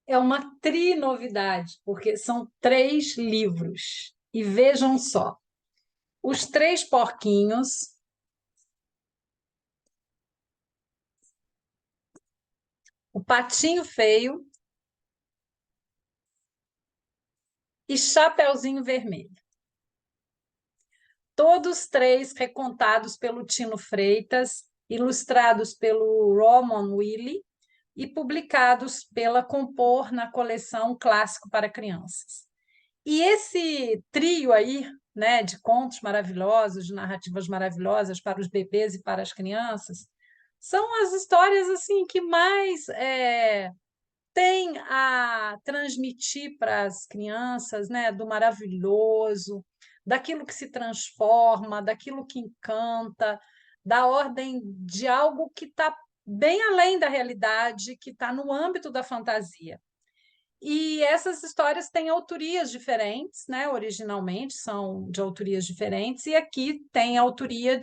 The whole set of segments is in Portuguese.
É uma trinovidade, porque são 3 livros. E vejam só, Os Três Porquinhos, O Patinho Feio e Chapeuzinho Vermelho. Todos três recontados pelo Tino Freitas, ilustrados pelo Roman Willy e publicados pela Compor na coleção Clássico para Crianças. E esse trio aí, né, de contos maravilhosos, de narrativas maravilhosas para os bebês e para as crianças, são as histórias assim que mais tem a transmitir para as crianças, né, do maravilhoso, daquilo que se transforma, daquilo que encanta, da ordem de algo que está bem além da realidade, que está no âmbito da fantasia. E essas histórias têm autorias diferentes, né? Originalmente são de autorias diferentes, e aqui tem a autoria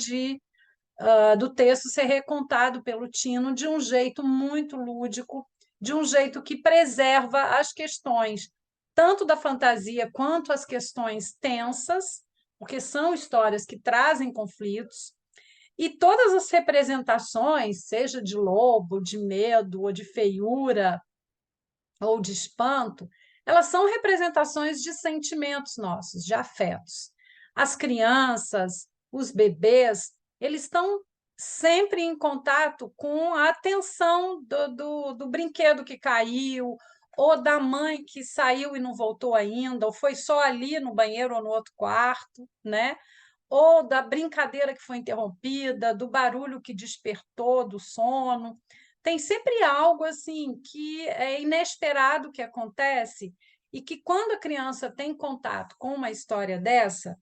do texto ser recontado pelo Tino de um jeito muito lúdico, de um jeito que preserva as questões, tanto da fantasia quanto as questões tensas, porque são histórias que trazem conflitos, e todas as representações, seja de lobo, de medo ou de feiura, ou de espanto, elas são representações de sentimentos nossos, de afetos. As crianças, os bebês, eles estão sempre em contato com a atenção do brinquedo que caiu, ou da mãe que saiu e não voltou ainda, ou foi só ali no banheiro ou no outro quarto, né? Ou da brincadeira que foi interrompida, do barulho que despertou do sono. Tem sempre algo assim que é inesperado que acontece e que quando a criança tem contato com uma história dessa,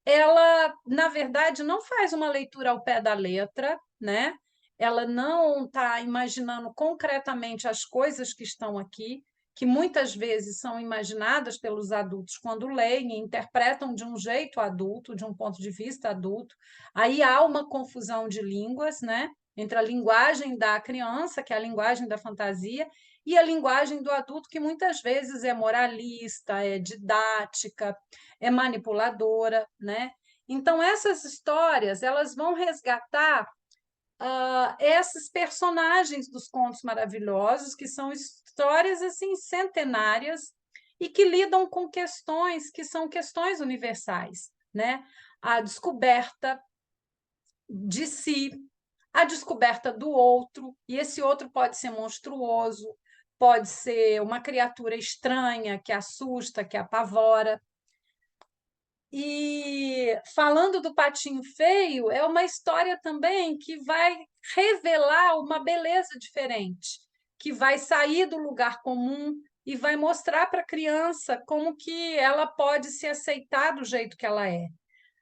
ela, na verdade, não faz uma leitura ao pé da letra, né? Ela não está imaginando concretamente as coisas que estão aqui, que muitas vezes são imaginadas pelos adultos quando leem e interpretam de um jeito adulto, de um ponto de vista adulto. Aí há uma confusão de línguas, né? Entre a linguagem da criança, que é a linguagem da fantasia, e a linguagem do adulto, que muitas vezes é moralista, é didática, é manipuladora, né? Então essas histórias elas vão resgatar esses personagens dos contos maravilhosos, que são histórias assim centenárias e que lidam com questões que são questões universais, né? A descoberta de si, a descoberta do outro, e esse outro pode ser monstruoso, pode ser uma criatura estranha que assusta, que apavora. E falando do Patinho Feio, é uma história também que vai revelar uma beleza diferente, que vai sair do lugar comum e vai mostrar para a criança como que ela pode se aceitar do jeito que ela é.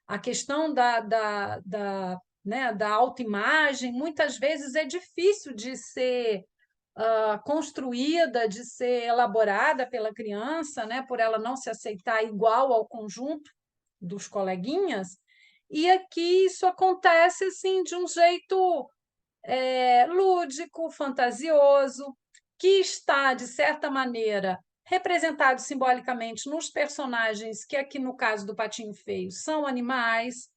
A questão da autoimagem, muitas vezes é difícil de ser construída, de ser elaborada pela criança, né, por ela não se aceitar igual ao conjunto dos coleguinhas, e aqui isso acontece assim de um jeito lúdico, fantasioso, que está, de certa maneira, representado simbolicamente nos personagens que aqui no caso do Patinho Feio são animais,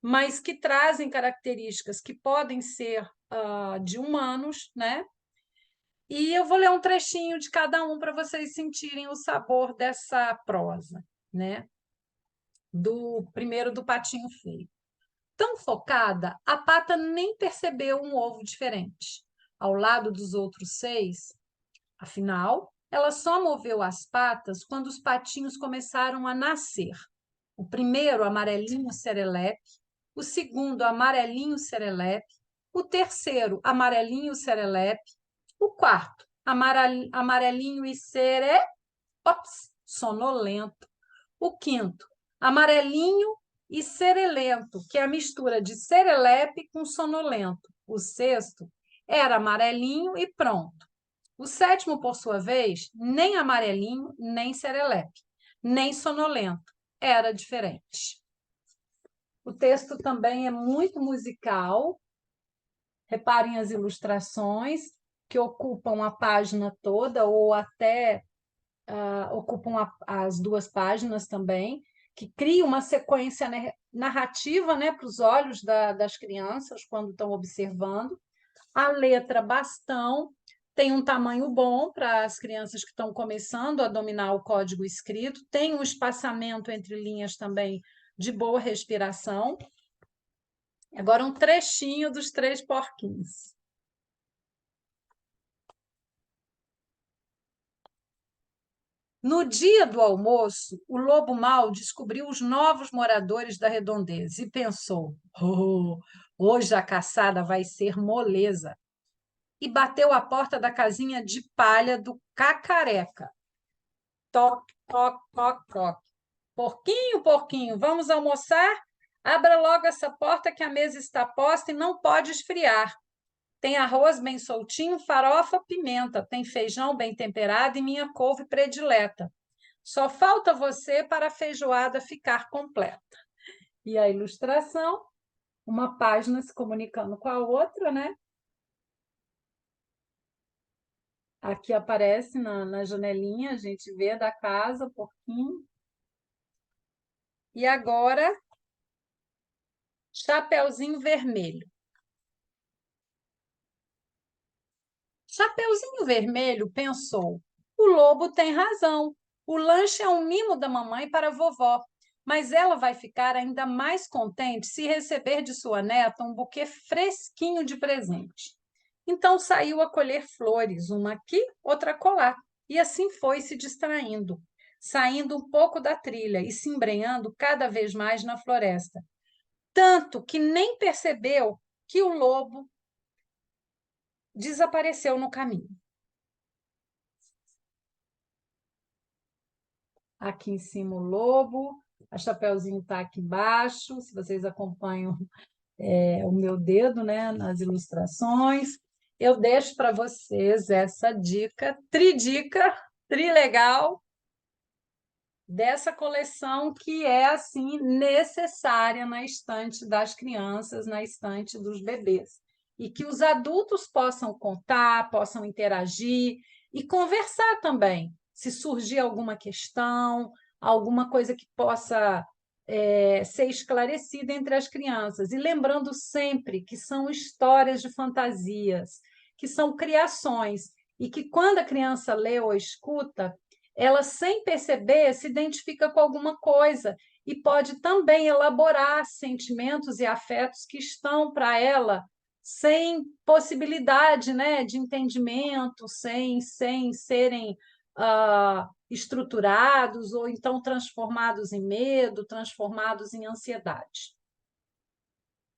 mas que trazem características que podem ser de humanos, né? E eu vou ler um trechinho de cada um para vocês sentirem o sabor dessa prosa, né? Do primeiro do Patinho Feio. Tão focada, a pata nem percebeu um ovo diferente. Ao lado dos outros 6, afinal, ela só moveu as patas quando os patinhos começaram a nascer. O primeiro, amarelinho serelepe, o segundo, amarelinho serelepe, o terceiro, amarelinho serelepe, o quarto, amarelinho e ops, sonolento, o quinto, amarelinho e serelento, que é a mistura de serelepe com sonolento. O sexto era amarelinho e pronto. O sétimo, por sua vez, nem amarelinho, nem serelepe, nem sonolento. Era diferente. O texto também é muito musical. Reparem as ilustrações. que ocupam a página toda, ou até ocupam as duas páginas também, que cria uma sequência narrativa, né, para os olhos das crianças quando estão observando. A letra bastão tem um tamanho bom para as crianças que estão começando a dominar o código escrito, tem um espaçamento entre linhas também de boa respiração. Agora um trechinho dos Três Porquinhos. No dia do almoço, o lobo mau descobriu os novos moradores da redondeza e pensou: "Oh, hoje a caçada vai ser moleza." E bateu à porta da casinha de palha do Cacareca. Toque, toque, toque, toque. "Porquinho, porquinho, vamos almoçar? Abra logo essa porta que a mesa está posta e não pode esfriar. Tem arroz bem soltinho, farofa, pimenta, tem feijão bem temperado e minha couve predileta. Só falta você para a feijoada ficar completa." E a ilustração, uma página se comunicando com a outra, né? Aqui aparece na janelinha, a gente vê da casa, porquinho. E agora, Chapeuzinho Vermelho. Chapeuzinho Vermelho pensou: o lobo tem razão. O lanche é um mimo da mamãe para a vovó, mas ela vai ficar ainda mais contente se receber de sua neta um buquê fresquinho de presente. Então saiu a colher flores, uma aqui, outra acolá, e assim foi se distraindo, saindo um pouco da trilha e se embrenhando cada vez mais na floresta, tanto que nem percebeu que o lobo desapareceu no caminho. Aqui em cima o lobo, a Chapeuzinho está aqui embaixo, se vocês acompanham o meu dedo, né, nas ilustrações. Eu deixo para vocês essa dica, trilegal, dessa coleção que é assim necessária na estante das crianças, na estante dos bebês. E que os adultos possam contar, possam interagir e conversar também. Se surgir alguma questão, alguma coisa que possa ser esclarecida entre as crianças. E lembrando sempre que são histórias de fantasias, que são criações, e que quando a criança lê ou escuta, ela, sem perceber, se identifica com alguma coisa e pode também elaborar sentimentos e afetos que estão para ela sem possibilidade, né, de entendimento, sem serem estruturados ou então transformados em medo, transformados em ansiedade.